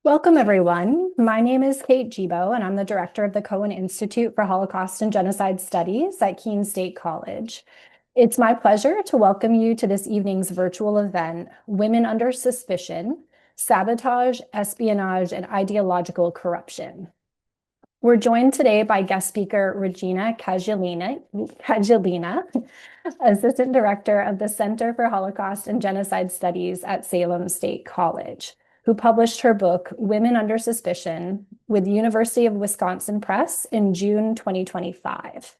Welcome, everyone. My name is Kate Gibo, and I'm the director of the Cohen Institute for Holocaust and Genocide Studies at Keene State College. It's my pleasure to welcome you to this evening's virtual event, Women Under Suspicion, Sabotage, Espionage, and Ideological Corruption. We're joined today by guest speaker Regina Kazyulina, Assistant Director of the Center for Holocaust and Genocide Studies at Salem State College, who published her book, Women Under Suspicion, with the University of Wisconsin Press in June 2025.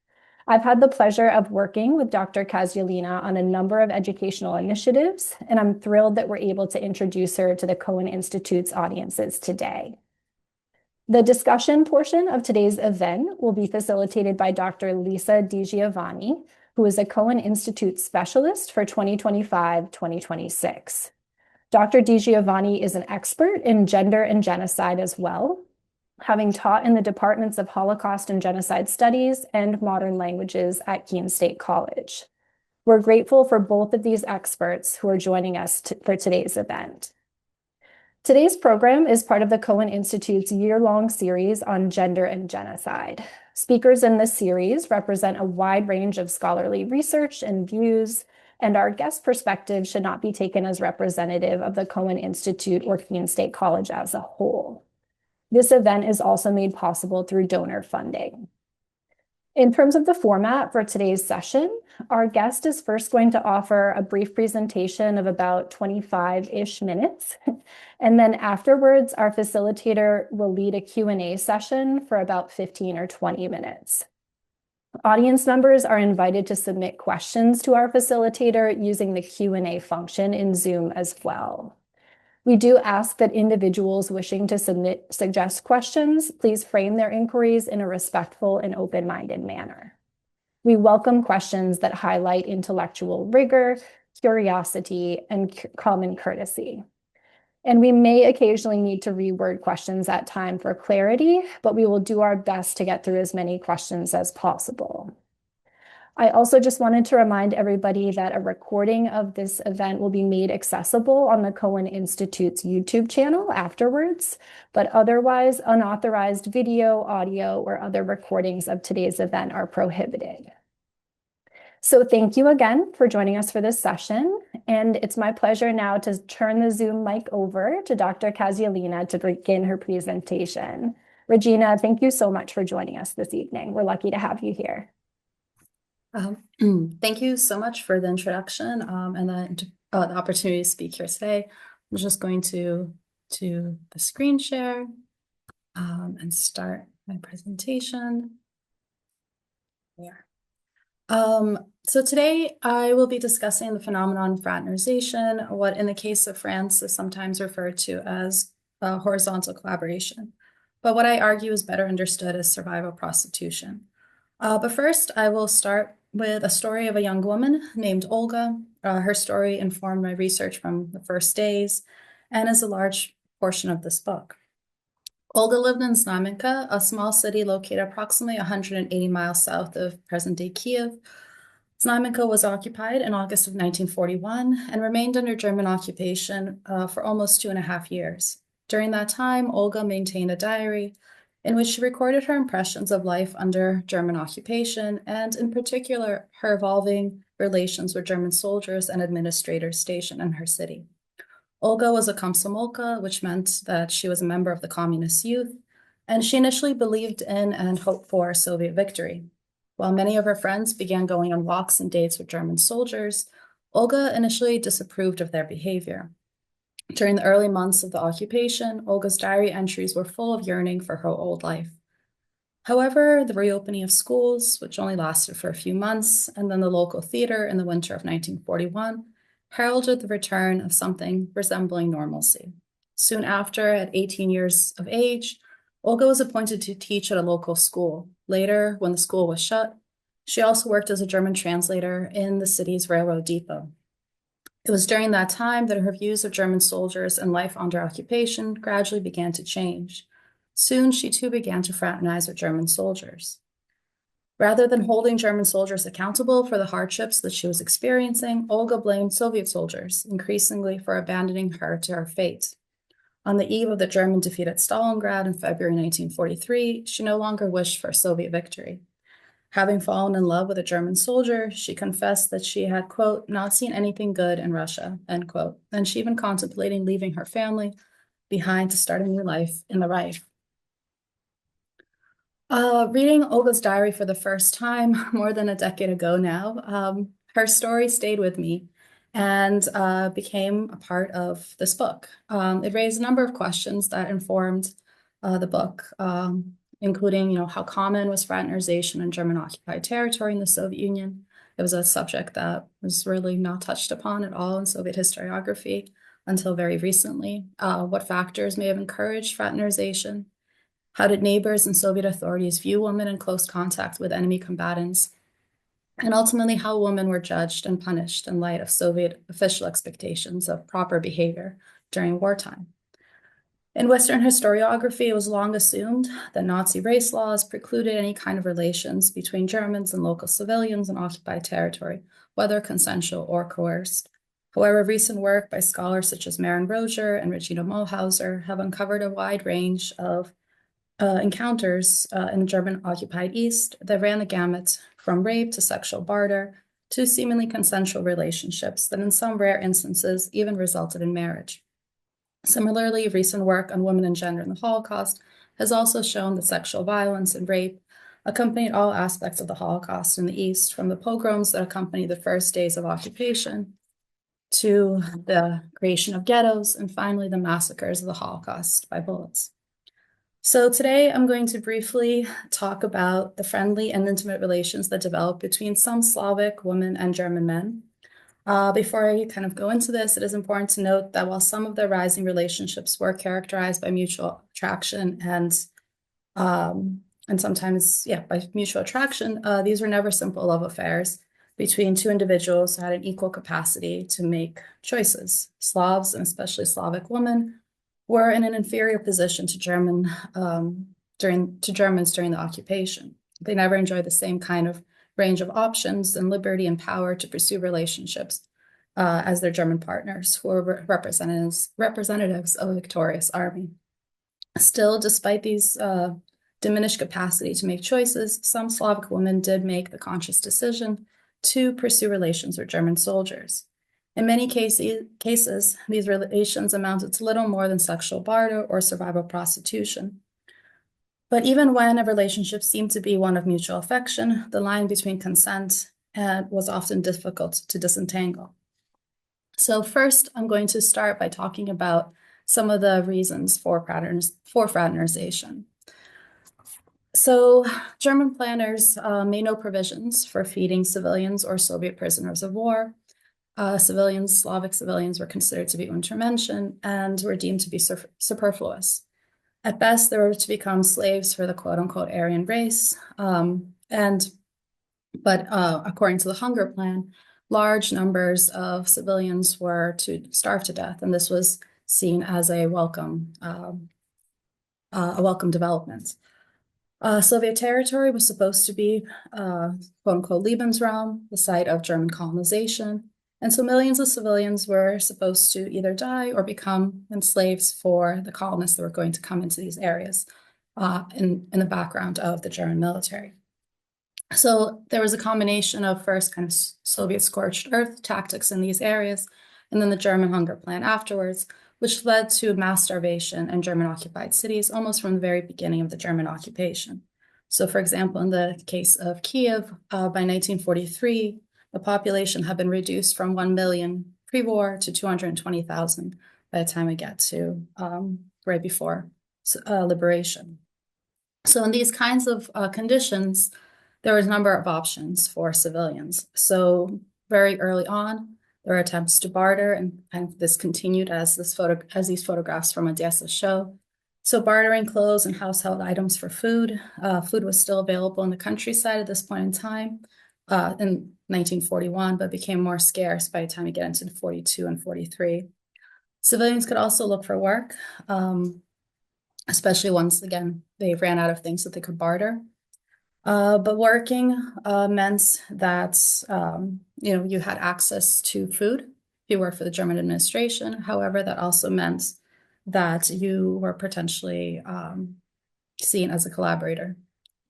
I've had the pleasure of working with Dr. Kazyulina on a number of educational initiatives, and I'm thrilled that we're able to introduce her to the Cohen Institute's audiences today. The discussion portion of today's event will be facilitated by Dr. Lisa DiGiovanni, who is a Cohen Institute specialist for 2025-2026. Dr. DiGiovanni is an expert in gender and genocide as well, having taught in the departments of Holocaust and Genocide Studies and Modern Languages at Keene State College. We're grateful for both of these experts who are joining us for today's event. Today's program is part of the Cohen Institute's year-long series on gender and genocide. Speakers in this series represent a wide range of scholarly research and views, and our guest perspective should not be taken as representative of the Cohen Institute or Keene State College as a whole. This event is also made possible through donor funding. In terms of the format for today's session, our guest is first going to offer a brief presentation of about 25-ish minutes. And then afterwards, our facilitator will lead a Q&A session for about 15 or 20 minutes. Audience members are invited to submit questions to our facilitator using the Q&A function in Zoom as well. We do ask that individuals wishing to suggest questions, please frame their inquiries in a respectful and open-minded manner. We welcome questions that highlight intellectual rigor, curiosity, and common courtesy. And we may occasionally need to reword questions at time for clarity, but we will do our best to get through as many questions as possible. I also just wanted to remind everybody that a recording of this event will be made accessible on the Cohen Institute's YouTube channel afterwards, but otherwise unauthorized video, audio, or other recordings of today's event are prohibited. So thank you again for joining us for this session, and it's my pleasure now to turn the Zoom mic over to Dr. Kazyulina to begin her presentation. Regina, thank you so much for joining us this evening. We're lucky to have you here. Thank you so much for the introduction and the opportunity to speak here today. I'm just going to do the screen share and start my presentation. There. So today I will be discussing the phenomenon of fraternization, what in the case of France is sometimes referred to as horizontal collaboration, but what I argue is better understood as survival prostitution. But first, I will start with a story of a young woman named Olga. Her story informed my research from the first days and is a large portion of this book. Olga lived in Znamenka, a small city located approximately 180 miles south of present-day Kiev. Znamenka was occupied in August of 1941 and remained under German occupation for almost 2.5 years. During that time, Olga maintained a diary in which she recorded her impressions of life under German occupation, and in particular, her evolving relations with German soldiers and administrators stationed in her city. Olga was a komsomolka, which meant that she was a member of the communist youth, and she initially believed in and hoped for Soviet victory. While many of her friends began going on walks and dates with German soldiers, Olga initially disapproved of their behavior. During the early months of the occupation, Olga's diary entries were full of yearning for her old life. However, the reopening of schools, which only lasted for a few months, and then the local theater in the winter of 1941, heralded the return of something resembling normalcy. Soon after, at 18 years of age, Olga was appointed to teach at a local school. Later, when the school was shut, she also worked as a German translator in the city's railroad depot. It was during that time that her views of German soldiers and life under occupation gradually began to change. Soon, she too began to fraternize with German soldiers. Rather than holding German soldiers accountable for the hardships that she was experiencing, Olga blamed Soviet soldiers, increasingly for abandoning her to her fate. On the eve of the German defeat at Stalingrad in February 1943, she no longer wished for Soviet victory. Having fallen in love with a German soldier, she confessed that she had, quote, not seen anything good in Russia, end quote, and she even contemplating leaving her family behind to start a new life in the Reich. Reading Olga's diary for the first time more than a decade ago now, her story stayed with me and became a part of this book. It raised a number of questions that informed the book, including, how common was fraternization in German-occupied territory in the Soviet Union. It was a subject that was really not touched upon at all in Soviet historiography until very recently. What factors may have encouraged fraternization? How did neighbors and Soviet authorities view women in close contact with enemy combatants? And ultimately, how women were judged and punished in light of Soviet official expectations of proper behavior during wartime. In Western historiography, it was long assumed that Nazi race laws precluded any kind of relations between Germans and local civilians in occupied territory, whether consensual or coerced. However, recent work by scholars such as Maren Roger and Regina Kazyulina have uncovered a wide range of encounters in the German-occupied East that ran the gamut from rape to sexual barter to seemingly consensual relationships that in some rare instances even resulted in marriage. Similarly, recent work on women and gender in the Holocaust has also shown that sexual violence and rape accompanied all aspects of the Holocaust in the East, from the pogroms that accompanied the first days of occupation to the creation of ghettos, and finally the massacres of the Holocaust by bullets. So today I'm going to briefly talk about the friendly and intimate relations that developed between some Slavic women and German men. Before I kind of go into this, it is important to note that while some of the rising relationships were characterized by mutual attraction and sometimes, by mutual attraction, these were never simple love affairs between two individuals who had an equal capacity to make choices. Slavs, and especially Slavic women, were in an inferior position to Germans during the occupation. They never enjoyed the same kind of range of options and liberty and power to pursue relationships as their German partners, who were representatives of a victorious army. Still, despite these diminished capacity to make choices, some Slavic women did make the conscious decision to pursue relations with German soldiers. In many cases, these relations amounted to little more than sexual barter or survival prostitution. But even when a relationship seemed to be one of mutual affection, the line between consent was often difficult to disentangle. So first, I'm going to start by talking about some of the reasons for fraternization. So German planners made no provisions for feeding civilians or Soviet prisoners of war. Slavic civilians were considered to be Untermenschen and were deemed to be superfluous. At best, they were to become slaves for the quote-unquote Aryan race. But according to the Hunger Plan, large numbers of civilians were to starve to death, and this was seen as a welcome development. Soviet territory was supposed to be quote-unquote Lebensraum, the site of German colonization. And so millions of civilians were supposed to either die or become slaves for the colonists that were going to come into these areas in the background of the German military. So there was a combination of first kind of Soviet scorched earth tactics in these areas, and then the German hunger plan afterwards, which led to mass starvation in German-occupied cities almost from the very beginning of the German occupation. So for example, in the case of Kiev, by 1943, the population had been reduced from 1 million pre-war to 220,000 by the time we get to right before liberation. So in these kinds of conditions, there was a number of options for civilians. So very early on, there were attempts to barter, and this continued as these photographs from Odessa show. So bartering clothes and household items for food. Food was still available in the countryside at this point in time. In 1941, but became more scarce by the time we get into 42 and 43. Civilians could also look for work, especially once, again, they ran out of things that they could barter. But working meant that, you had access to food if you worked for the German administration. However, that also meant that you were potentially seen as a collaborator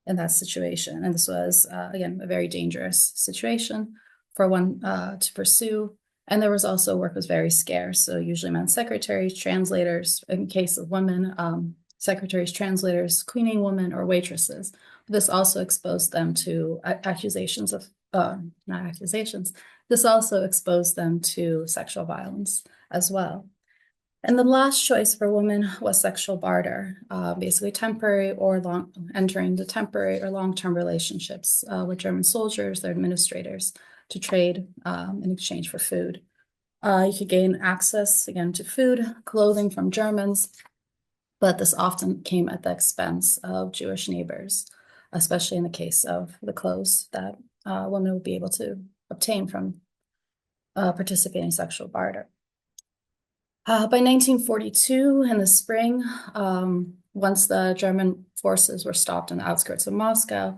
in that situation. And this was, again, a very dangerous situation for one to pursue. And there was also work was very scarce. So usually meant secretaries, translators, in case of women, secretaries, translators, cleaning women, or waitresses. This also exposed them to accusations of, not accusations, this also exposed them to sexual violence as well. And the last choice for women was sexual barter, basically temporary or entering the temporary or long-term relationships with German soldiers, their administrators, to trade in exchange for food. You could gain access, again, to food, clothing from Germans, but this often came at the expense of Jewish neighbors, especially in the case of the clothes that women would be able to obtain from participating in sexual barter. By 1942, in the spring, once the German forces were stopped on the outskirts of Moscow,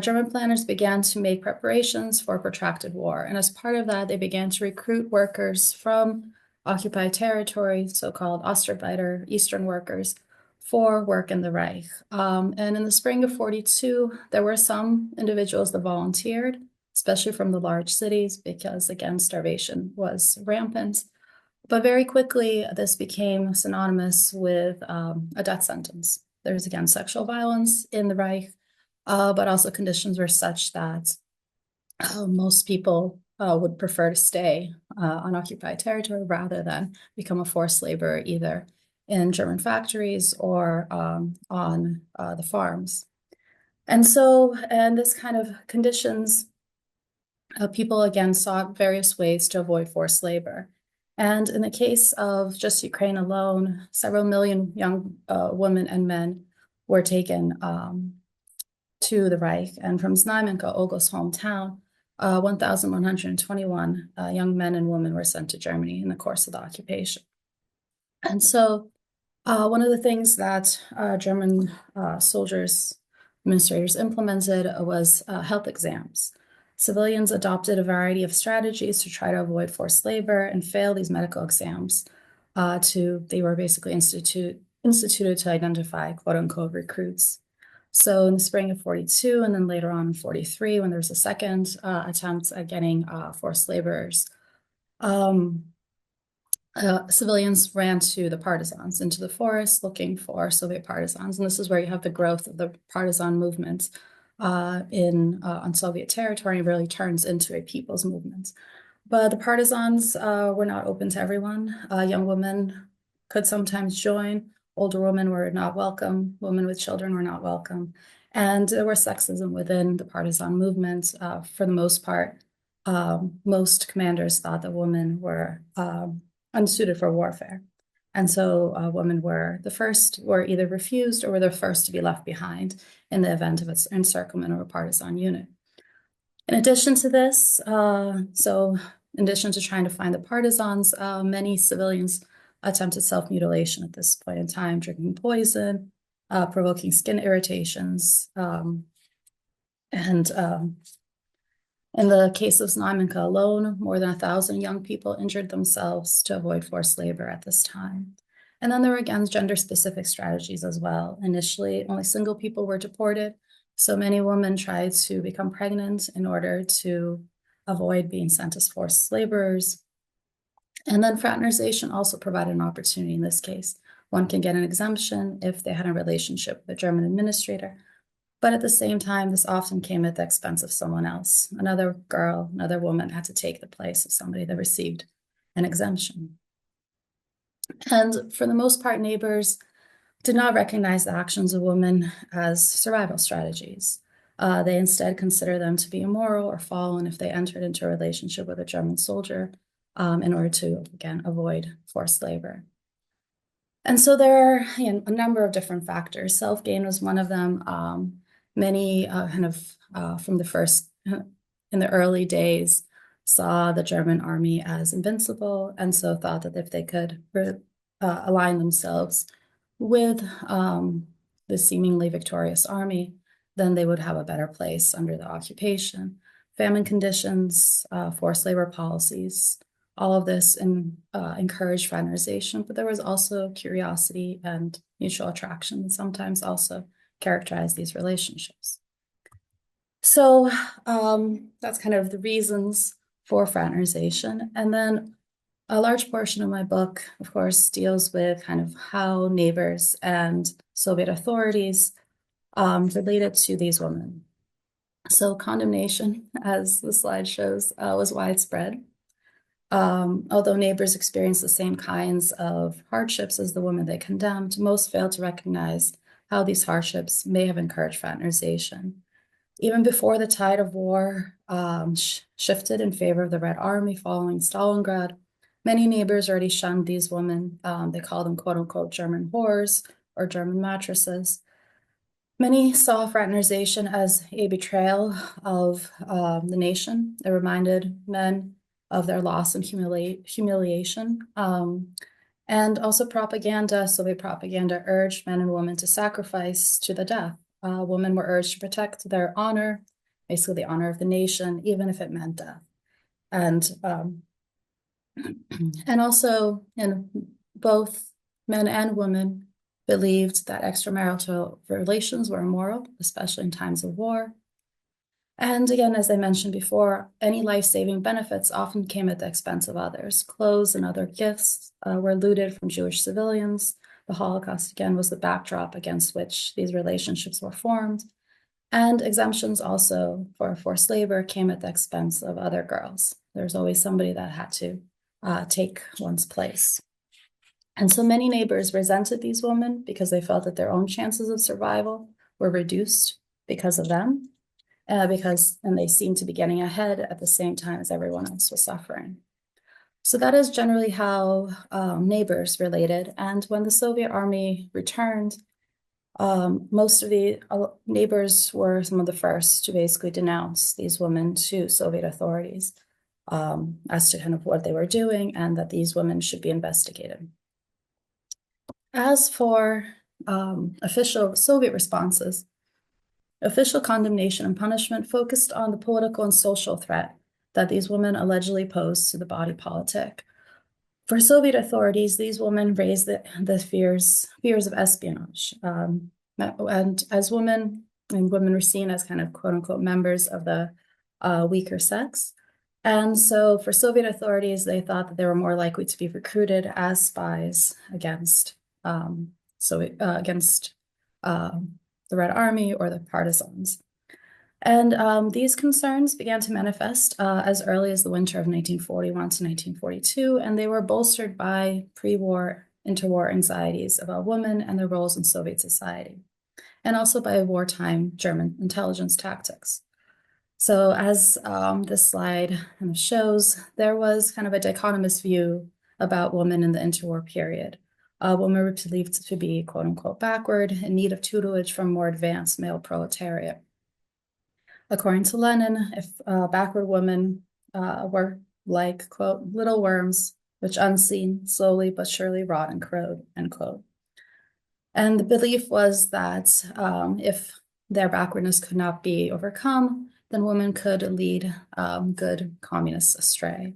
German planners began to make preparations for a protracted war. And as part of that, they began to recruit workers from occupied territory, so-called Ostarbeiter, Eastern workers, for work in the Reich. And in the spring of 42, there were some individuals that volunteered, especially from the large cities, because, again, starvation was rampant. But very quickly, this became synonymous with a death sentence. There's, again, sexual violence in the Reich, but also conditions were such that most people would prefer to stay on occupied territory rather than become a forced laborer either in German factories or on the farms. And so, in this kind of conditions, people again sought various ways to avoid forced labor. And in the case of just Ukraine alone, several million young women and men were taken to the Reich. And from Znamenka, Olga's hometown, 1,121 young men and women were sent to Germany in the course of the occupation. And so one of the things that German soldiers, administrators implemented was health exams. Civilians adopted a variety of strategies to try to avoid forced labor and fail these medical exams. They were basically instituted to identify quote unquote recruits. So in the spring of 42 and then later on in 43, when there was a second attempt at getting forced laborers, civilians ran to the partisans, into the forest looking for Soviet partisans. And this is where you have the growth of the partisan movement on Soviet territory. It really turns into a people's movement. But the partisans were not open to everyone. Young women could sometimes join. Older women were not welcome. Women with children were not welcome. And there was sexism within the partisan movement. For the most part, most commanders thought that women were unsuited for warfare. And so women were either refused or were the first to be left behind in the event of its encirclement of a partisan unit. In addition to this, in addition to trying to find the partisans, many civilians attempted self-mutilation at this point in time, drinking poison, provoking skin irritations, and in the case of Znamenka alone, more than 1,000 young people injured themselves to avoid forced labor at this time. And then there were, again, gender-specific strategies as well. Initially, only single people were deported, so many women tried to become pregnant in order to avoid being sent as forced laborers. And then fraternization also provided an opportunity in this case. One can get an exemption if they had a relationship with a German administrator. But at the same time, this often came at the expense of someone else. Another girl, another woman had to take the place of somebody that received an exemption. And for the most part, neighbors did not recognize the actions of women as survival strategies. They instead consider them to be immoral or fallen if they entered into a relationship with a German soldier in order to, again, avoid forced labor. And so there are a number of different factors. Self-gain was one of them. Many from the first, in the early days, saw the German army as invincible, and so thought that if they could align themselves with the seemingly victorious army, then they would have a better place under the occupation. Famine conditions, forced labor policies, all of this encouraged fraternization, but there was also curiosity and mutual attraction that sometimes also characterized these relationships. So that's kind of the reasons for fraternization. And then a large portion of my book, of course, deals with kind of how neighbors and Soviet authorities related to these women. So condemnation, as the slide shows, was widespread. Although neighbors experienced the same kinds of hardships as the women they condemned, most failed to recognize how these hardships may have encouraged fraternization. Even before the tide of war shifted in favor of the Red Army following Stalingrad, many neighbors already shunned these women. They called them quote unquote German whores or German mattresses. Many saw fraternization as a betrayal of the nation. It reminded men of their loss and humiliation. And also propaganda, Soviet propaganda urged men and women to sacrifice to the death. Women were urged to protect their honor, basically the honor of the nation, even if it meant death. And also, both men and women believed that extramarital relations were immoral, especially in times of war. And again, as I mentioned before, any life-saving benefits often came at the expense of others. Clothes and other gifts were looted from Jewish civilians. The Holocaust, again, was the backdrop against which these relationships were formed. And exemptions also for forced labor came at the expense of other girls. There's always somebody that had to take one's place. And so many neighbors resented these women because they felt that their own chances of survival were reduced because of them. And they seemed to be getting ahead at the same time as everyone else was suffering. So that is generally how neighbors related. And when the Soviet army returned, most of the neighbors were some of the first to basically denounce these women to Soviet authorities as to kind of what they were doing and that these women should be investigated. As for official Soviet responses, official condemnation and punishment focused on the political and social threat that these women allegedly posed to the body politic. For Soviet authorities, these women raised the fears of espionage. And as women were seen as kind of quote unquote members of the weaker sex. And so for Soviet authorities, they thought that they were more likely to be recruited as spies against the Red Army or the partisans. And these concerns began to manifest as early as the winter of 1941 to 1942, and they were bolstered by pre-war, interwar anxieties about women and their roles in Soviet society, and also by wartime German intelligence tactics. So as this slide kind of shows, there was kind of a dichotomous view about women in the interwar period. Women were believed to be, quote unquote, backward, in need of tutelage from more advanced male proletariat. According to Lenin, if backward women were like, quote, little worms, which unseen slowly but surely rot and corrode, end quote. And the belief was that if their backwardness could not be overcome, then women could lead good communists astray.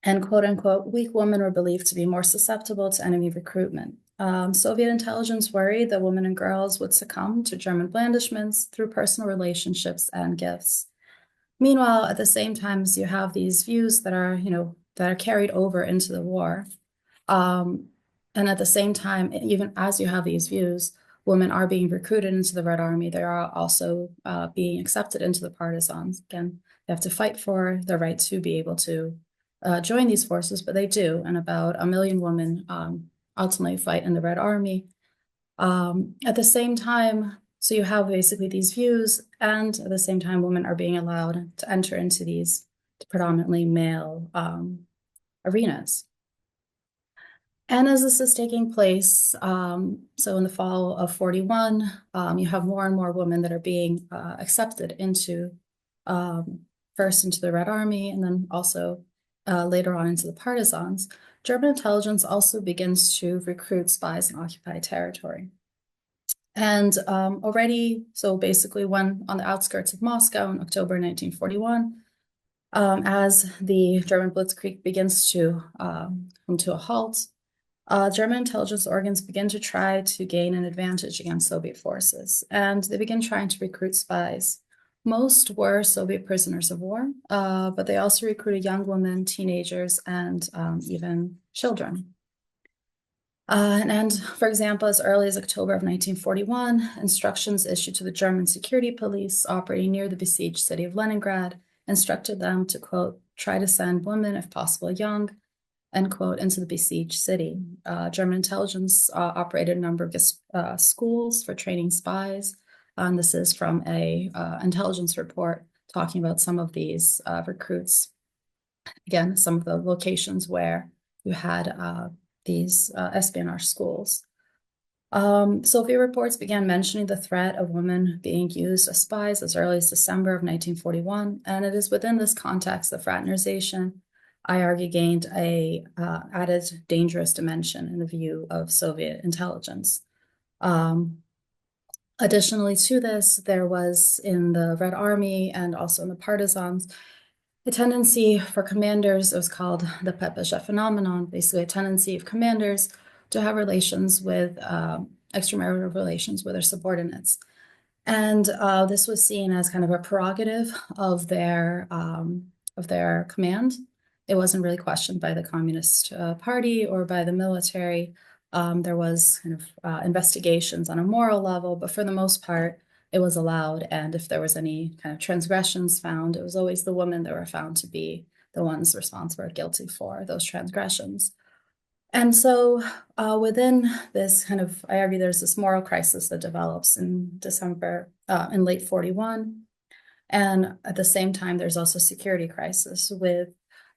And quote unquote, weak women were believed to be more susceptible to enemy recruitment. Soviet intelligence worried that women and girls would succumb to German blandishments through personal relationships and gifts. Meanwhile, at the same time, you have these views that are, that are carried over into the war. And at the same time, even as you have these views, women are being recruited into the Red Army. They are also being accepted into the partisans. Again, they have to fight for the right to be able to join these forces, but they do. And about 1 million women ultimately fight in the Red Army. At the same time, so you have basically these views, and at the same time, women are being allowed to enter into these predominantly male arenas. And as this is taking place, so in the fall of 41, you have more and more women that are being accepted into, first into the Red Army, and then also later on into the partisans. German intelligence also begins to recruit spies in occupied territory. And already, so basically when on the outskirts of Moscow in October 1941, As the German Blitzkrieg begins to come to a halt, German intelligence organs begin to try to gain an advantage against Soviet forces, and they begin trying to recruit spies. Most were Soviet prisoners of war, but they also recruited young women, teenagers, and even children. And for example, as early as October of 1941, instructions issued to the German security police operating near the besieged city of Leningrad instructed them to, quote, try to send women, if possible young, end quote, into the besieged city. German intelligence operated a number of schools for training spies. And this is from a intelligence report talking about some of these recruits. Again, some of the locations where you had these espionage schools. Soviet reports began mentioning the threat of women being used as spies as early as December of 1941, and it is within this context that fraternization, I argue, gained a added dangerous dimension in the view of Soviet intelligence. Additionally to this, there was in the Red Army and also in the partisans a tendency for commanders, it was called the Pepesha phenomenon, basically a tendency of commanders to have relations with extramarital relations with their subordinates. And this was seen as kind of a prerogative of their command. It wasn't really questioned by the Communist Party or by the military. There was kind of investigations on a moral level, but for the most part, it was allowed. And if there was any kind of transgressions found, it was always the women that were found to be the ones responsible or guilty for those transgressions. And so within this kind of, I argue there's this moral crisis that develops in late 41. And at the same time, there's also security crisis with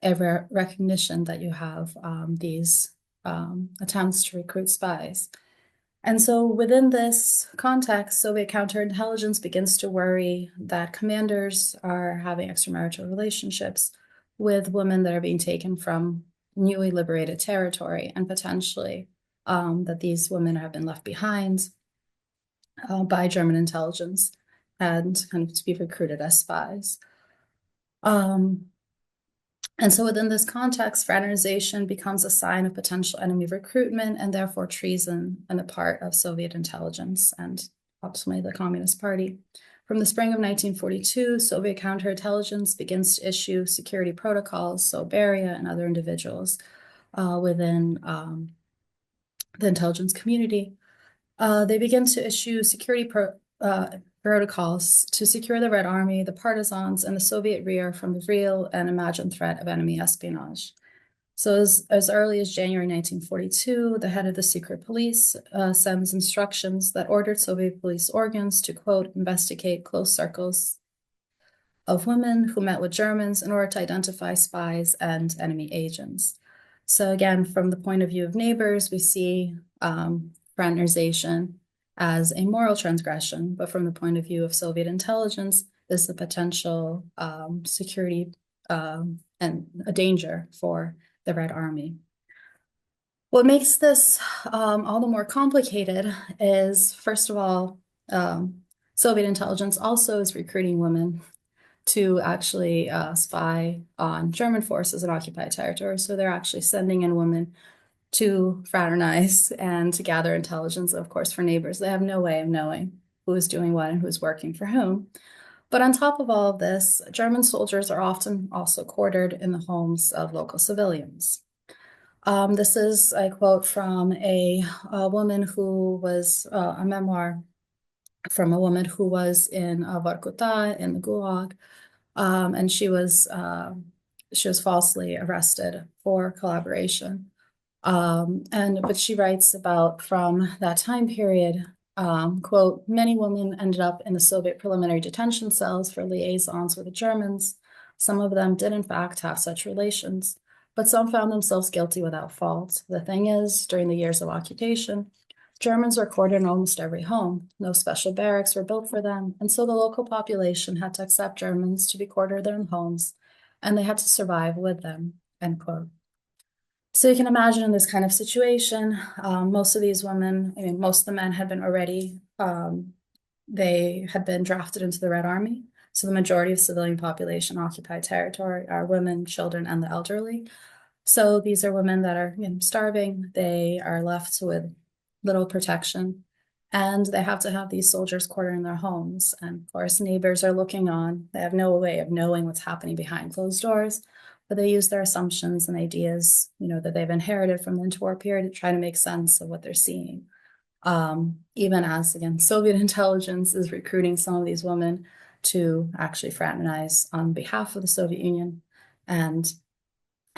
a recognition that you have these attempts to recruit spies. And so within this context, Soviet counterintelligence begins to worry that commanders are having extramarital relationships with women that are being taken from newly liberated territory, and potentially that these women have been left behind by German intelligence and kind of to be recruited as spies. And so within this context, fraternization becomes a sign of potential enemy recruitment and therefore treason on the part of Soviet intelligence and ultimately the Communist Party. From the spring of 1942, Soviet counterintelligence begins to issue security protocols, so Beria and other individuals within the intelligence community. They begin to issue security protocols to secure the Red Army, the partisans, and the Soviet rear from the real and imagined threat of enemy espionage. So as early as January 1942, the head of the secret police sends instructions that ordered Soviet police organs to, quote, investigate close circles of women who met with Germans in order to identify spies and enemy agents. So again, from the point of view of neighbors, we see fraternization as a moral transgression, but from the point of view of Soviet intelligence, this is a potential security and a danger for the Red Army. What makes this all the more complicated is, first of all, Soviet intelligence also is recruiting women to actually spy on German forces in occupied territory. So they're actually sending in women to fraternize and to gather intelligence, of course, for neighbors. They have no way of knowing who is doing what and who is working for whom. But on top of all of this, German soldiers are often also quartered in the homes of local civilians. This is a quote from a woman who was a memoir from a woman who was in Vorkuta in the Gulag, and she was falsely arrested for collaboration. But she writes about from that time period, quote, many women ended up in the Soviet preliminary detention cells for liaisons with the Germans. Some of them did in fact have such relations, but some found themselves guilty without fault. The thing is, during the years of occupation, Germans were quartered in almost every home. No special barracks were built for them, and so the local population had to accept Germans to be quartered in their homes, and they had to survive with them, end quote. So you can imagine in this kind of situation, most of these women, most of the men had been already, they had been drafted into the Red Army. So the majority of civilian population occupied territory are women, children, and the elderly. So these are women that are starving. They are left with little protection, and they have to have these soldiers quartered in their homes. And of course, neighbors are looking on. They have no way of knowing what's happening behind closed doors, but they use their assumptions and ideas, that they've inherited from the interwar period to try to make sense of what they're seeing. Even as, again, Soviet intelligence is recruiting some of these women to actually fraternize on behalf of the Soviet Union, and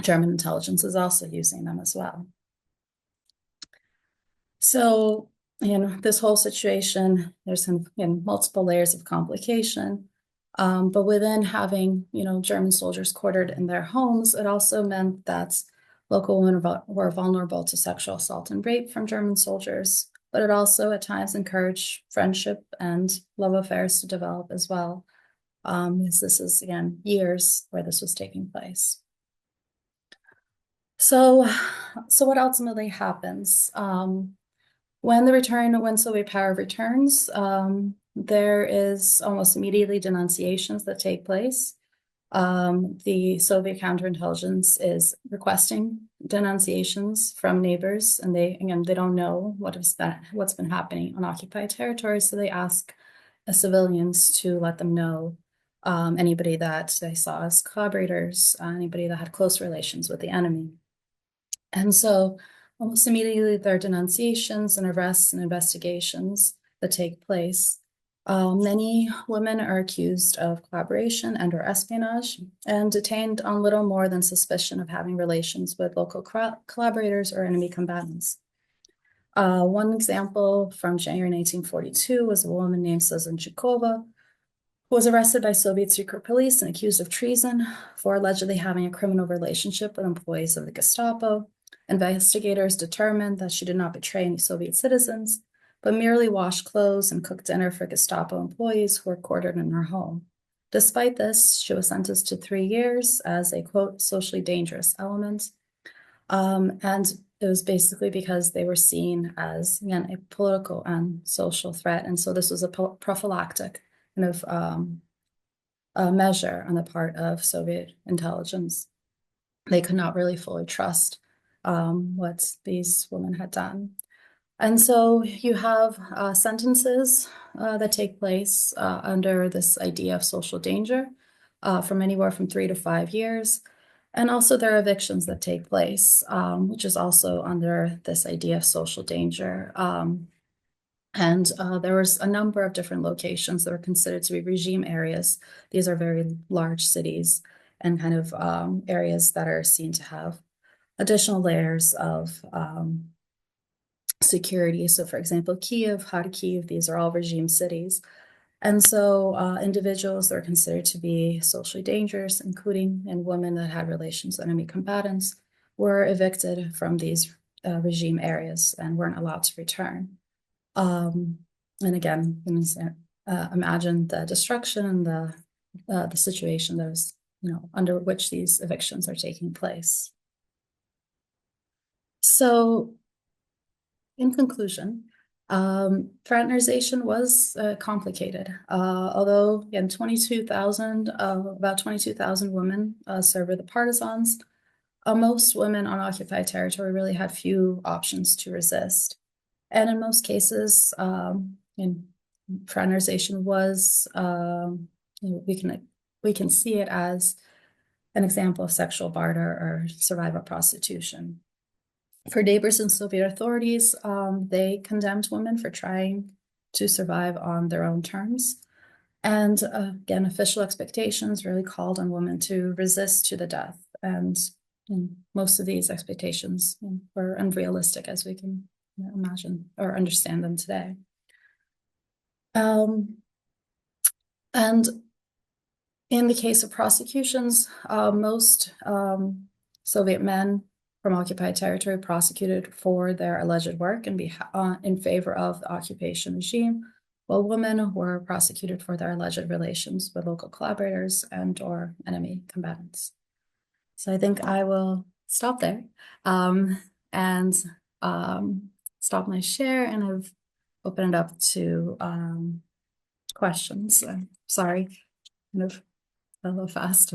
German intelligence is also using them as well. So, this whole situation, there's some multiple layers of complication. But within having, German soldiers quartered in their homes, it also meant that local women were vulnerable to sexual assault and rape from German soldiers. But it also at times encouraged friendship and love affairs to develop as well. Because this is, again, years where this was taking place. So what ultimately happens? When Soviet power returns, there is almost immediately denunciations that take place. The Soviet counterintelligence is requesting denunciations from neighbors, and they don't know what's been happening on occupied territory, so they ask civilians to let them know anybody that they saw as collaborators, anybody that had close relations with the enemy. And so almost immediately there are denunciations and arrests and investigations that take place. Many women are accused of collaboration and or espionage and detained on little more than suspicion of having relations with local collaborators or enemy combatants. One example from January 1942 was a woman named Sazonchikova, who was arrested by Soviet secret police and accused of treason for allegedly having a criminal relationship with employees of the Gestapo. Investigators determined that she did not betray any Soviet citizens, but merely washed clothes and cooked dinner for Gestapo employees who were quartered in her home. Despite this, she was sentenced to 3 years as a, quote, socially dangerous element. And it was basically because they were seen as, again, a political and social threat. And so this was a prophylactic kind of a measure on the part of Soviet intelligence. They could not really fully trust what these women had done. And so you have sentences that take place under this idea of social danger from anywhere from 3 to 5 years. And also there are evictions that take place, which is also under this idea of social danger. And there was a number of different locations that were considered to be regime areas. These are very large cities and kind of areas that are seen to have additional layers of security. So for example, Kiev, Kharkiv, these are all regime cities. And so individuals that are considered to be socially dangerous, including women that had relations with enemy combatants, were evicted from these regime areas and weren't allowed to return. And again, imagine the destruction and the situation that was, under which these evictions are taking place. So, in conclusion, fraternization was complicated. Although, again, about 22,000 women served with the partisans, most women on occupied territory really had few options to resist. And in most cases, fraternization was, we can see it as an example of sexual barter or survivor prostitution. For neighbors and Soviet authorities, they condemned women for trying to survive on their own terms. And again, official expectations really called on women to resist to the death. And most of these expectations were unrealistic as we can imagine or understand them today. And in the case of prosecutions, most Soviet men from occupied territory prosecuted for their alleged work and in favor of the occupation regime, while women were prosecuted for their alleged relations with local collaborators and or enemy combatants. So I think I will stop there and stop my share, and I've opened it up to questions. Sorry kind of a little fast.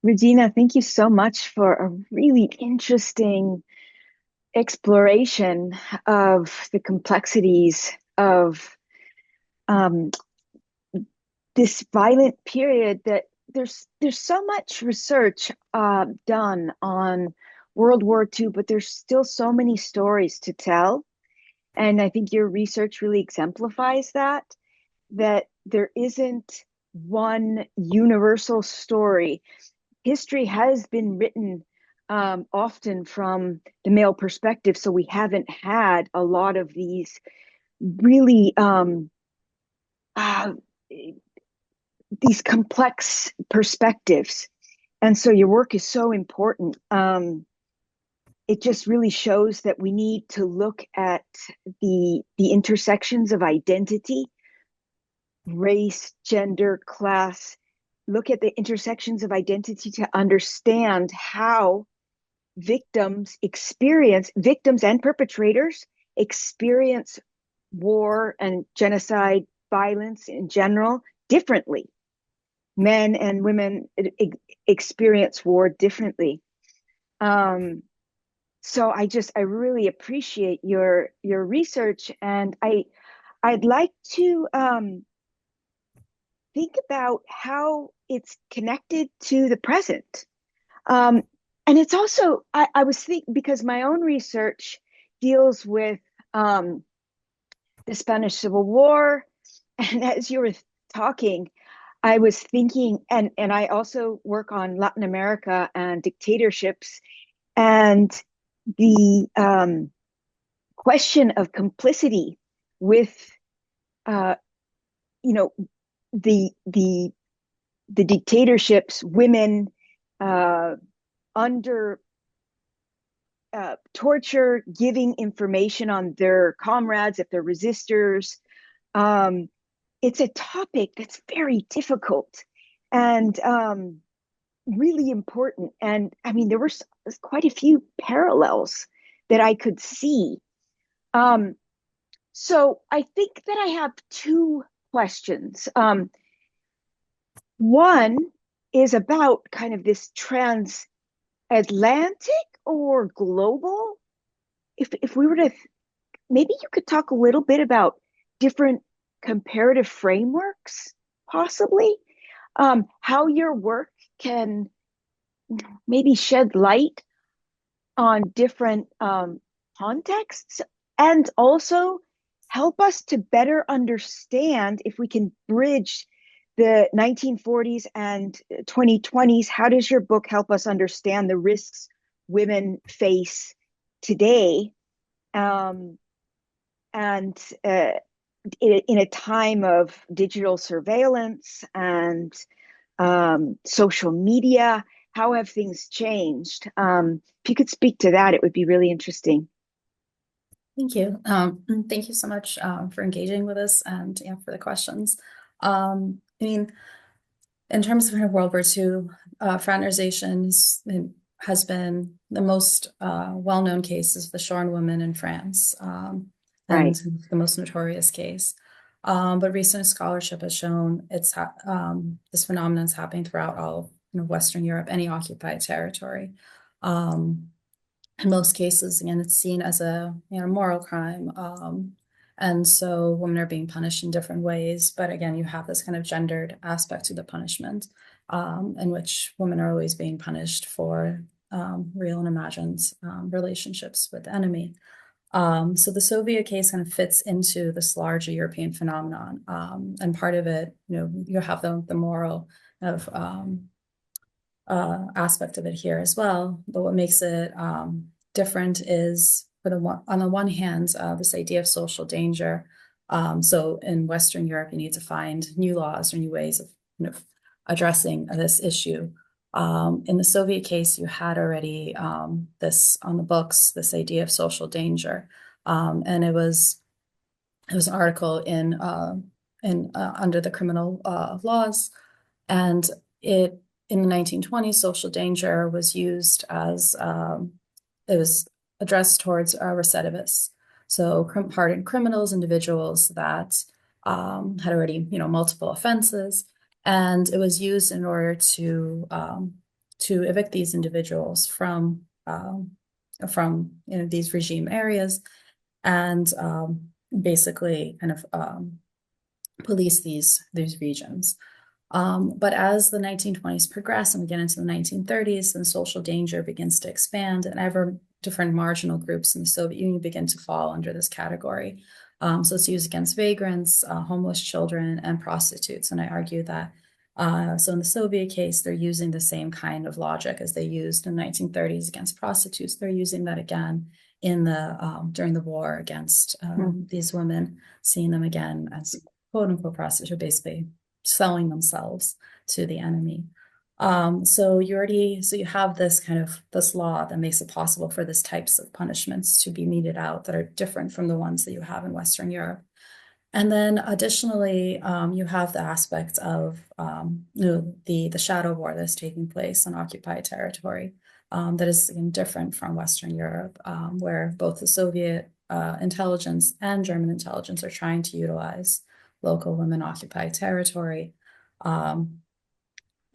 Regina, thank you so much for a really interesting exploration of the complexities of um, this violent period. That there's so much research done on World War II, but there's still so many stories to tell. And I think your research really exemplifies that there isn't one universal story. History has been written often from the male perspective, so we haven't had a lot of these really uh, these complex perspectives. And so your work is so important. It just really shows that we need to look at the intersections of identity, race, gender, class, look at the intersections of identity to understand how victims and perpetrators experience war and genocide violence in general differently. Men and women experience war differently. So I really appreciate your research, and I'd like to think about how it's connected to the present. And it's also, I was thinking, because my own research deals with the Spanish Civil War. And as you were talking, I was thinking, and I also work on Latin America and dictatorships, and the question of complicity with, you know, the dictatorships, women under torture, giving information on their comrades if they're resistors. It's a topic that's very difficult and really important. And I mean, there were quite a few parallels that I could see. So I think that I have two questions. One is about kind of this transatlantic or global. If we were to, maybe you could talk a little bit about different comparative frameworks, possibly, how your work can maybe shed light on different contexts, and also help us to better understand, if we can bridge the 1940s and 2020s, how does your book help us understand the risks women face today, and in a time of digital surveillance and social media? How have things changed? If you could speak to that, it would be really interesting. Thank you. Thank you so much for engaging with us, and yeah, for the questions. I mean, in terms of World War II, fraternization has been the most well-known case is the Shorn woman in France, and Right. the most notorious case. But recent scholarship has shown this phenomenon is happening throughout all of Western Europe, any occupied territory. In most cases, again, it's seen as a moral crime. And so women are being punished in different ways. But again, you have this kind of gendered aspect to the punishment, in which women are always being punished for real and imagined relationships with the enemy. So the Soviet case kind of fits into this larger European phenomenon. And part of it, you have the moral of aspect of it here as well. But what makes it different is, on the one hand, this idea of social danger. So in Western Europe, you need to find new laws or new ways of addressing this issue. In the Soviet case, you had already this on the books, this idea of social danger, and it was an article in under the criminal laws, and it. In the 1920s, social danger was used as, it was addressed towards recidivists. So hardened criminals, individuals that had already, multiple offenses, and it was used in order to evict these individuals from these regime areas, and basically kind of police these regions. But as the 1920s progress and we get into the 1930s, and social danger begins to expand, and ever different marginal groups in the Soviet Union begin to fall under this category. So it's used against vagrants, homeless children, and prostitutes. And I argue that so in the Soviet case, they're using the same kind of logic as they used in the 1930s against prostitutes. They're using that again in the during the war against these women, seeing them again as quote unquote prostitutes, basically selling themselves to the enemy. So you have this law that makes it possible for these types of punishments to be meted out that are different from the ones that you have in Western Europe. And then additionally, you have the aspect of the shadow war that's taking place on occupied territory that is different from Western Europe, where both the Soviet intelligence and German intelligence are trying to utilize local women occupied territory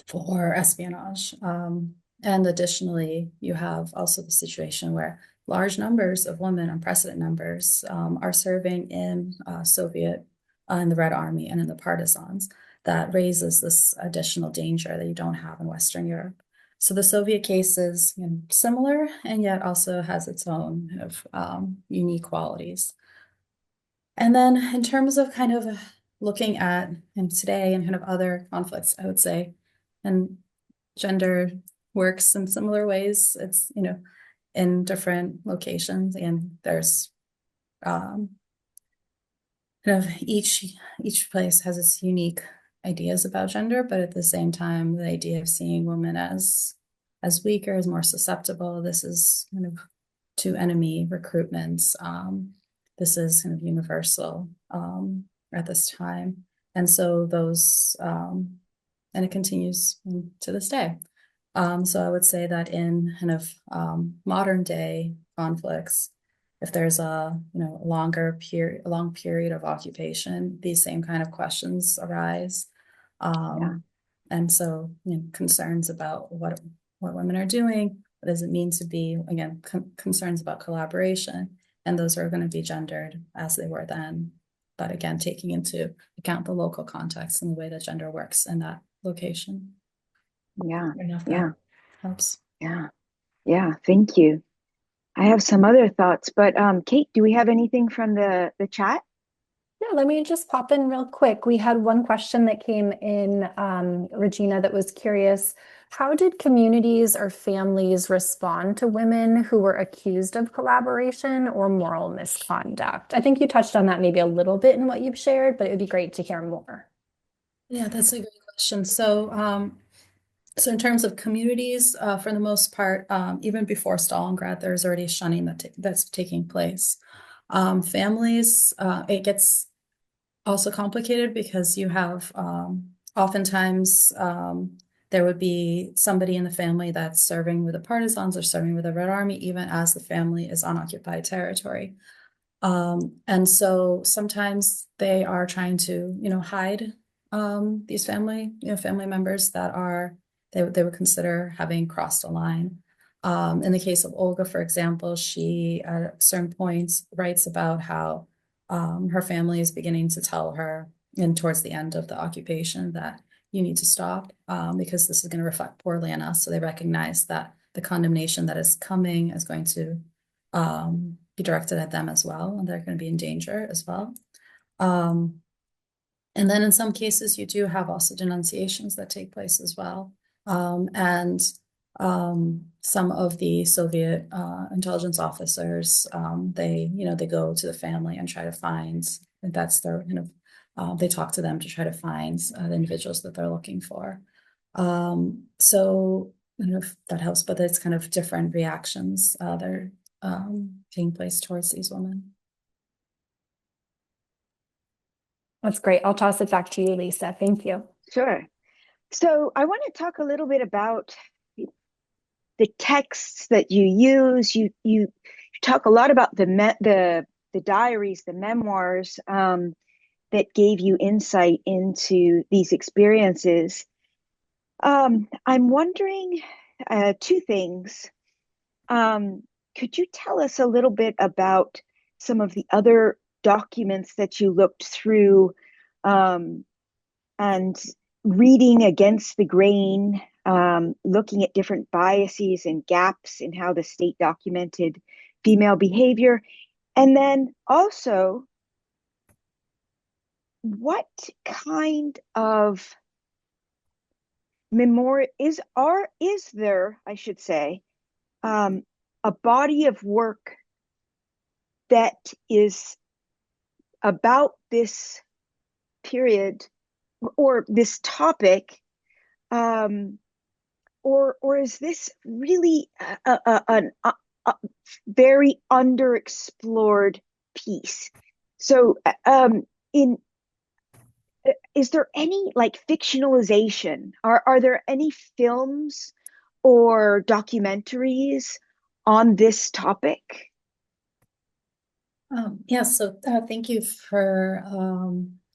for espionage. And additionally, you have also the situation where large numbers of women, unprecedented numbers, are serving in Soviet, in the Red Army and in the partisans. That raises this additional danger that you don't have in Western Europe. So the Soviet case is similar, and yet also has its own unique qualities. And then in terms of kind of looking at today and kind of other conflicts, I would say, and gender works in similar ways. It's, in different locations, and there's kind of each place has its unique ideas about gender, but at the same time, the idea of seeing women as weaker, as more susceptible. This is kind of to enemy recruitments. This is kind of universal at this time. And so those, and it continues to this day. So I would say that in kind of modern day conflicts, if there's a long period of occupation, these same kind of questions arise. And so concerns about what women are doing, what does it mean to be, again, concerns about collaboration, and those are going to be gendered as they were then, but again, taking into account the local context and the way that gender works in that location. Yeah. Helps. Yeah. Thank you. I have some other thoughts, but Kate, do we have anything from the chat? Yeah, let me just pop in real quick. We had one question that came in, Regina, that was curious. How did communities or families respond to women who were accused of collaboration or moral misconduct? I think you touched on that maybe a little bit in what you've shared, but it would be great to hear more. Yeah, that's a great question. So, so in terms of communities, for the most part, even before Stalingrad, there's already shunning that's taking place. Families, it gets also complicated because you have oftentimes there would be somebody in the family that's serving with the partisans or serving with the Red Army, even as the family is on occupied territory. And so sometimes they are trying to, hide these family members that are they would consider having crossed a line. In the case of Olga, for example, she at certain points writes about how her family is beginning to tell her, and towards the end of the occupation, that you need to stop because this is going to reflect poorly on us. So they recognize that the condemnation that is coming is going to be directed at them as well, and they're going to be in danger as well. And then in some cases, you do have also denunciations that take place as well. And some of the Soviet intelligence officers, they go to the family and try to find, and that's their they talk to them to try to find the individuals that they're looking for. So that helps, but it's kind of different reactions that are taking place towards these women. That's great. I'll toss it back to you, Lisa. Thank you. Sure. So I want to talk a little bit about the texts that you use. You talk a lot about the diaries, the memoirs, that gave you insight into these experiences. I'm wondering two things. Could you tell us a little bit about some of the other documents that you looked through, and reading against the grain, looking at different biases and gaps in how the state documented female behavior? And then also, what kind of is there, I should say, a body of work that is about this period or this topic, or is this really a very underexplored piece? So, is there any like fictionalization? Are there any films or documentaries on this topic? Yeah, so thank you for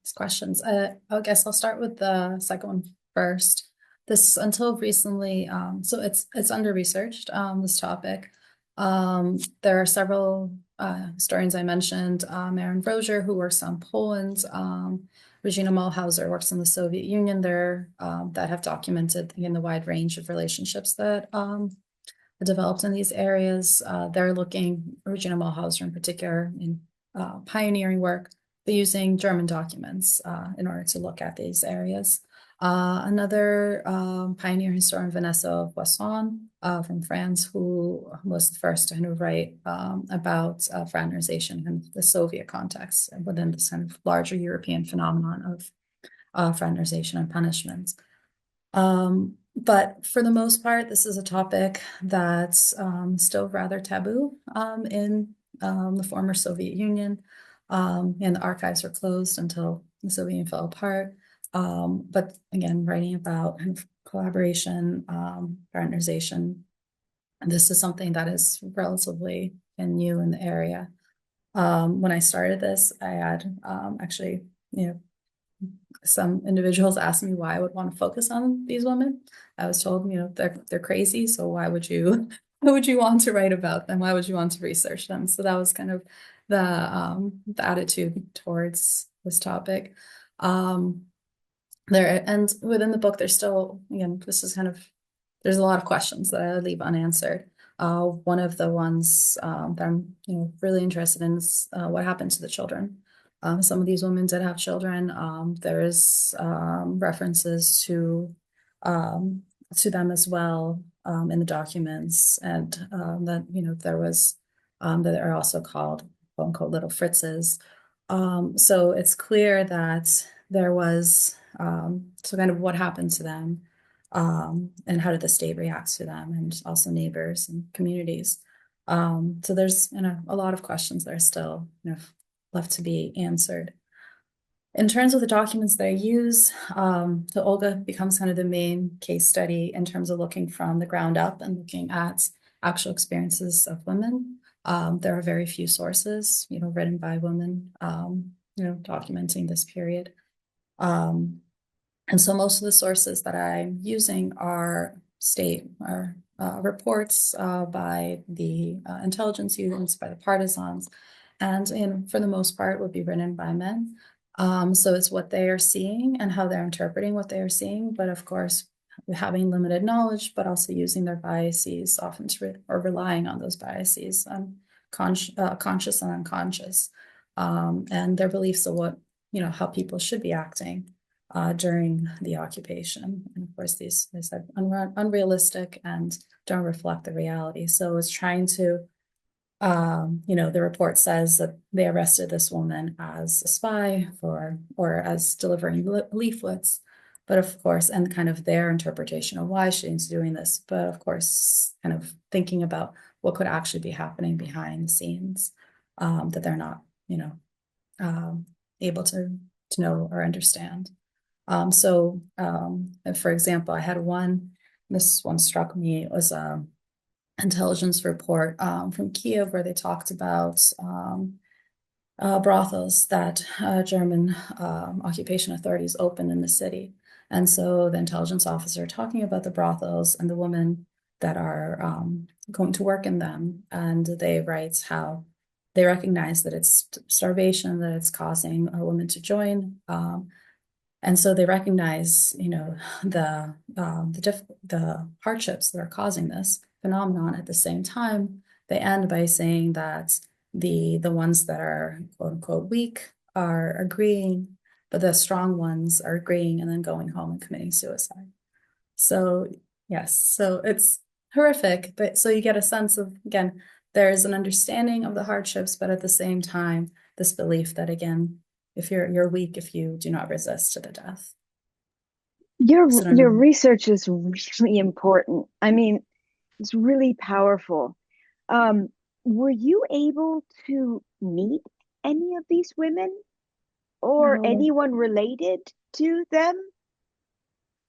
these questions. I guess I'll start with the second one first. This until recently, so it's under researched, this topic. There are several historians I mentioned, Aaron Rozier, who works on Poland, Regina Mulhauser works in the Soviet Union there, that have documented the wide range of relationships that developed in these areas. They're looking, Regina Mulhauser in particular, in pioneering work. They're using German documents in order to look at these areas. Another pioneer historian, Vanessa Boisson from France, who was the first to kind of write about fraternization in the Soviet context within this kind of larger European phenomenon of fraternization and punishment. But for the most part, this is a topic that's still rather taboo in the former Soviet Union, and the archives were closed until the Soviet Union fell apart. But again, writing about kind of collaboration, fraternization, and this is something that is relatively new in the area. When I started this, I had actually, some individuals asked me why I would want to focus on these women. I was told, they're crazy, so why would you want to write about them? Why would you want to research them? So that was kind of the attitude towards this topic. There, and within the book, there's still, this is kind of, there's a lot of questions that I leave unanswered. One of the ones that I'm really interested in is what happened to the children. Some of these women did have children. There is references to them as well in the documents, and that there was that are also called quote unquote little Fritzes. So it's clear that there was so kind of what happened to them, and how did the state react to them, and also neighbors and communities. So there's a lot of questions that are still left to be answered. In terms of the documents that I use, the Olga becomes kind of the main case study in terms of looking from the ground up and looking at actual experiences of women. There are very few sources, written by women, documenting this period. And so most of the sources that I'm using are reports by the intelligence units, by the partisans, and for the most part would be written by men. So it's what they are seeing and how they're interpreting what they are seeing, but of course, having limited knowledge, but also using their biases often or relying on those biases, conscious and unconscious, and their beliefs of what, how people should be acting during the occupation. And of course, these said unrealistic and don't reflect the reality. So it's trying to, the report says that they arrested this woman as a spy or as delivering leaflets, but of course, and kind of their interpretation of why she's doing this, but of course, kind of thinking about what could actually be happening behind the scenes, that they're not, able to know or understand. So for example, I had this one struck me. It was intelligence report from Kiev where they talked about brothels that German occupation authorities opened in the city. And so the intelligence officer talking about the brothels and the women that are going to work in them. And they write how they recognize that it's starvation, that it's causing women to join. And so they recognize, the hardships that are causing this phenomenon. At the same time, they end by saying that the ones that are quote unquote weak are agreeing, but the strong ones are agreeing and then going home and committing suicide. So yes, so it's horrific, but so you get a sense of, again, there's an understanding of the hardships, but at the same time, this belief that, again, if you're weak if you do not resist to the death. Your research is really important. I mean, it's really powerful. Were you able to meet any of these women or No. anyone related to them?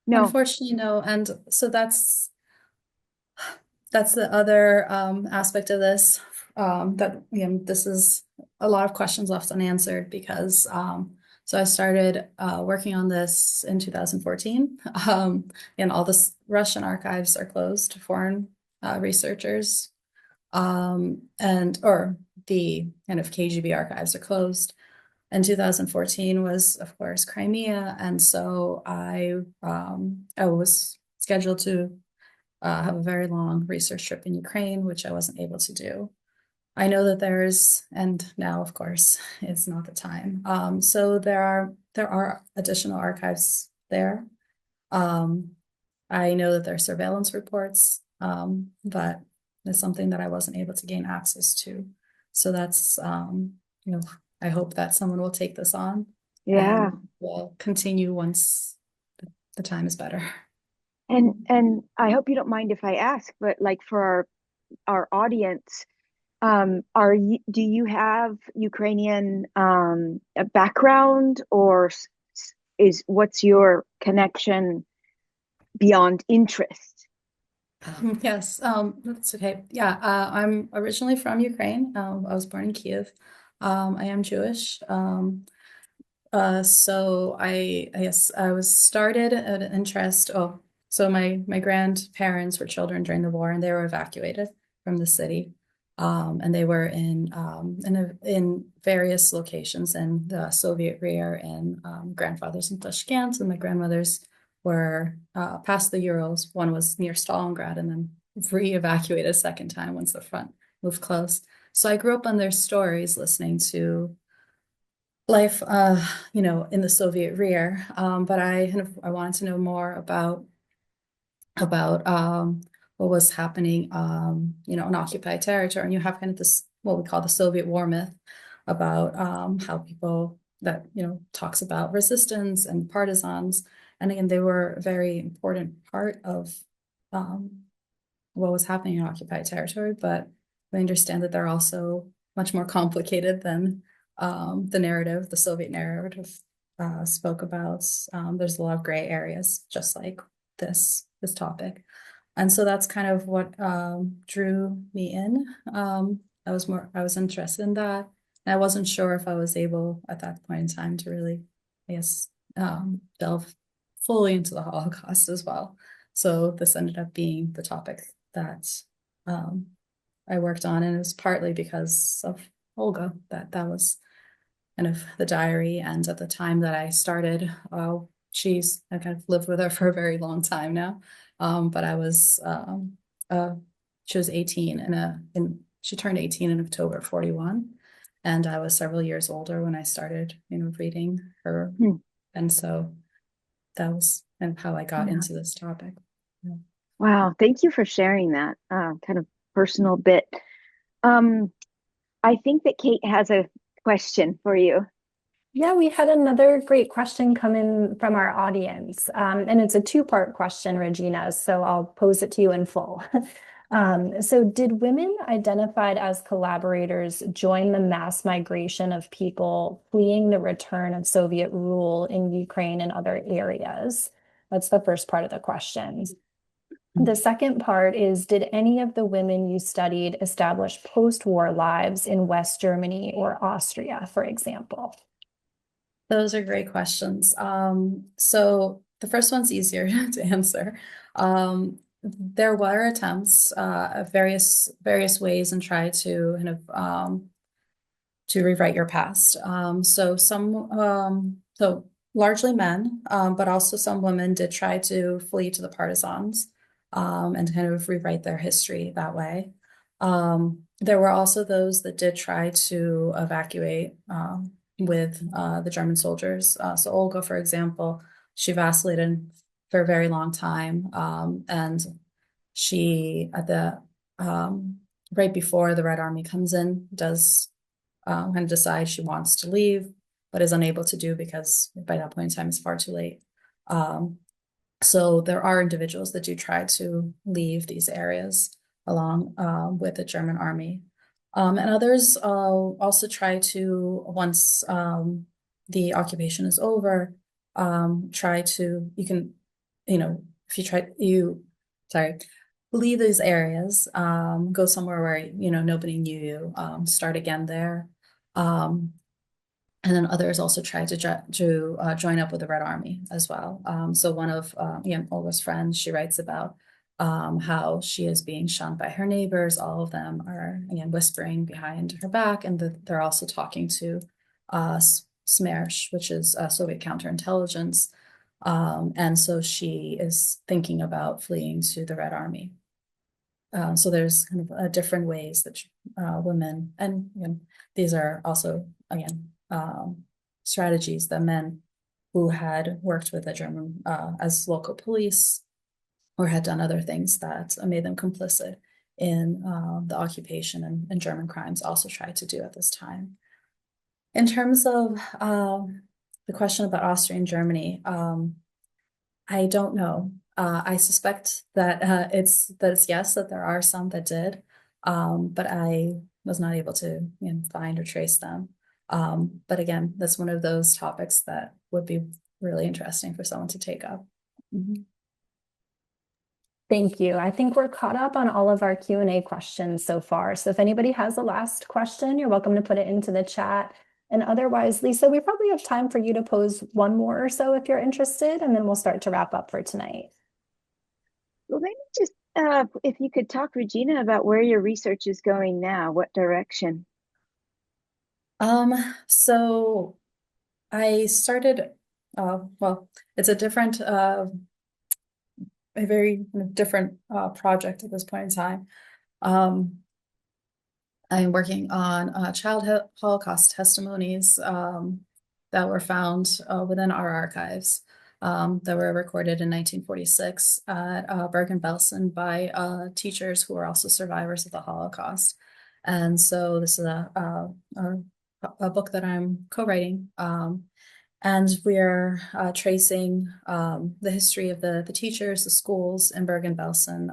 No. Unfortunately, no. And so that's the other aspect of this. That this is a lot of questions left unanswered because so I started working on this in 2014, and all the Russian archives are closed to foreign researchers, or the kind of KGB archives are closed. And 2014 was, of course, Crimea, and so I was scheduled to have a very long research trip in Ukraine, which I wasn't able to do. I know that and now, of course, it's not the time. So there are additional archives there. I know that there are surveillance reports, but it's something that I wasn't able to gain access to. So that's, I hope that someone will take this on. Yeah. And will continue once the time is better. And I hope you don't mind if I ask, but like for our audience, do you have Ukrainian background, or what's your connection beyond interest? Yes, that's okay. Yeah, I'm originally from Ukraine. I was born in Kiev. I am Jewish. So I guess I was started at an interest. Oh, so my grandparents were children during the war, and they were evacuated from the city. And they were in various locations in the Soviet rear, and grandfathers in Tashkent, and my grandmothers were past the Urals. One was near Stalingrad, and then re-evacuated a second time once the front moved close. So I grew up on their stories, listening to life, in the Soviet rear. But I wanted to know more about what was happening, in occupied territory. And you have kind of this, what we call the Soviet war myth about how people that, talks about resistance and partisans. And again, they were a very important part of what was happening in occupied territory, but we understand that they're also much more complicated than the narrative, the Soviet narrative spoke about. There's a lot of gray areas, just like this topic. And so that's kind of what drew me in. I was interested in that. And I wasn't sure if I was able at that point in time to really, I guess, delve fully into the Holocaust as well. So this ended up being the topic that I worked on, and it was partly because of Olga, that was kind of the diary. And at the time that I started, I kind of lived with her for a very long time now. But I was, she was 18 she turned 18 in October 41. And I was several years older when I started, reading her. And so that was kind of how I got into this topic. Yeah. Wow, thank you for sharing that kind of personal bit. I think that Kate has a question for you. Yeah, we had another great question come in from our audience, and it's a two-part question, Regina, so I'll pose it to you in full. So did women identified as collaborators join the mass migration of people fleeing the return of Soviet rule in Ukraine and other areas? That's the first part of the question. The second part is, did any of the women you studied establish post-war lives in West Germany or Austria, for example? Those are great questions. So the first one's easier to answer. There were attempts of various ways and try to kind of to rewrite your past. So largely men, but also some women did try to flee to the partisans and kind of rewrite their history that way. There were also those that did try to evacuate with the German soldiers. So Olga, for example, she vacillated for a very long time, and she at the right before the Red Army comes in, does kind of decide she wants to leave, but is unable to do because by that point in time it's far too late. So there are individuals that do try to leave these areas along with the German army. And others also try to, once the occupation is over, try to, if you try, leave these areas, go somewhere where, nobody knew you, start again there. And then others also try to join up with the Red Army as well. So one of Olga's friends, she writes about how she is being shunned by her neighbors. All of them are, again, whispering behind her back, and they're also talking to SMERSH, which is Soviet counterintelligence. And so she is thinking about fleeing to the Red Army. So there's kind of different ways that women, and these are also, again, strategies that men who had worked with the German as local police or had done other things that made them complicit in the occupation and German crimes also tried to do at this time. In terms of the question about Austria and Germany, I don't know. I suspect that it's yes, that there are some that did, but I was not able to find or trace them. But again, that's one of those topics that would be really interesting for someone to take up. Mm-hmm. Thank you. I think we're caught up on all of our Q&A questions so far. So if anybody has a last question, you're welcome to put it into the chat. And otherwise, Lisa, we probably have time for you to pose one more or so if you're interested, and then we'll start to wrap up for tonight. Well, maybe just if you could talk, Regina, about where your research is going now, what direction? So I started, well, it's a different, a very different project at this point in time. I'm working on child Holocaust testimonies that were found within our archives that were recorded in 1946 at Bergen-Belsen by teachers who were also survivors of the Holocaust. And so this is a book that I'm co-writing, and we're tracing the history of the teachers, the schools in Bergen-Belsen,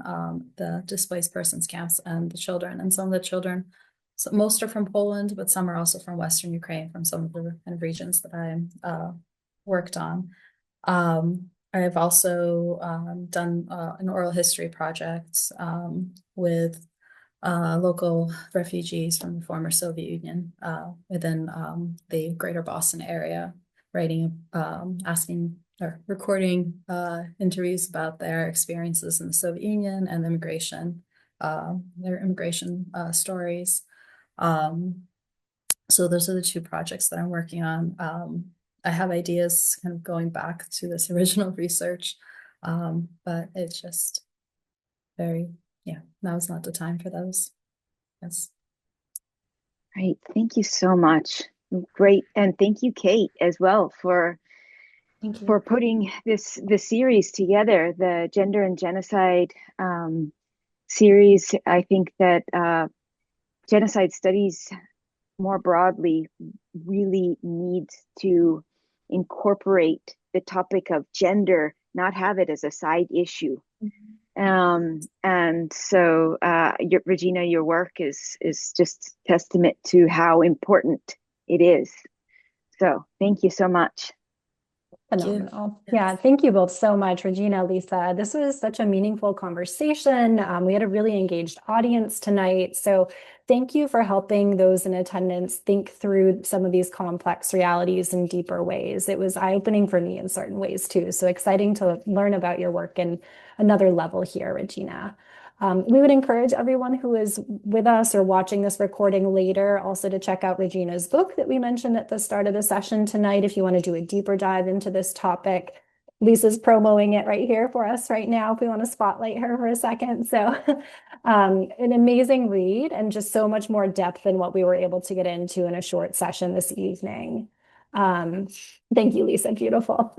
the displaced persons camps, and the children. And some of the children, so most are from Poland, but some are also from Western Ukraine, from some of the kind of regions that I worked on. I've also done an oral history project with local refugees from the former Soviet Union within the greater Boston area, writing, asking or recording interviews about their experiences in the Soviet Union and immigration, their immigration stories. So those are the two projects that I'm working on. I have ideas kind of going back to this original research, but it's just very, now is not the time for those. Yes. Great. Thank you so much. Great. And thank you, Kate, as well for putting this series together, the Gender and Genocide series. I think that genocide studies more broadly really needs to incorporate the topic of gender, not have it as a side issue. And so Regina, your work is just testament to how important it is. So thank you so much. Phenomenal. Yes. Yeah, thank you both so much, Regina, Lisa. This was such a meaningful conversation. We had a really engaged audience tonight. So thank you for helping those in attendance think through some of these complex realities in deeper ways. It was eye-opening for me in certain ways too. So exciting to learn about your work in another level here, Regina. We would encourage everyone who is with us or watching this recording later also to check out Regina's book that we mentioned at the start of the session tonight if you want to do a deeper dive into this topic. Lisa's promoting it right here for us right now if we want to spotlight her for a second. So an amazing read and just so much more depth than what we were able to get into in a short session this evening. Thank you, Lisa. Beautiful.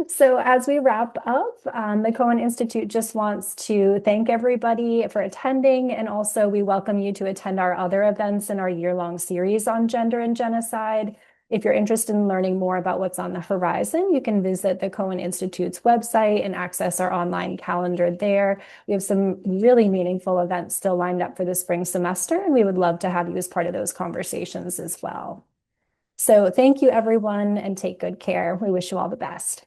So as we wrap up, the Cohen Institute just wants to thank everybody for attending, and also we welcome you to attend our other events in our year-long series on gender and genocide. If you're interested in learning more about what's on the horizon, you can visit the Cohen Institute's website and access our online calendar there. We have some really meaningful events still lined up for the spring semester, and we would love to have you as part of those conversations as well. So thank you, everyone, and take good care. We wish you all the best.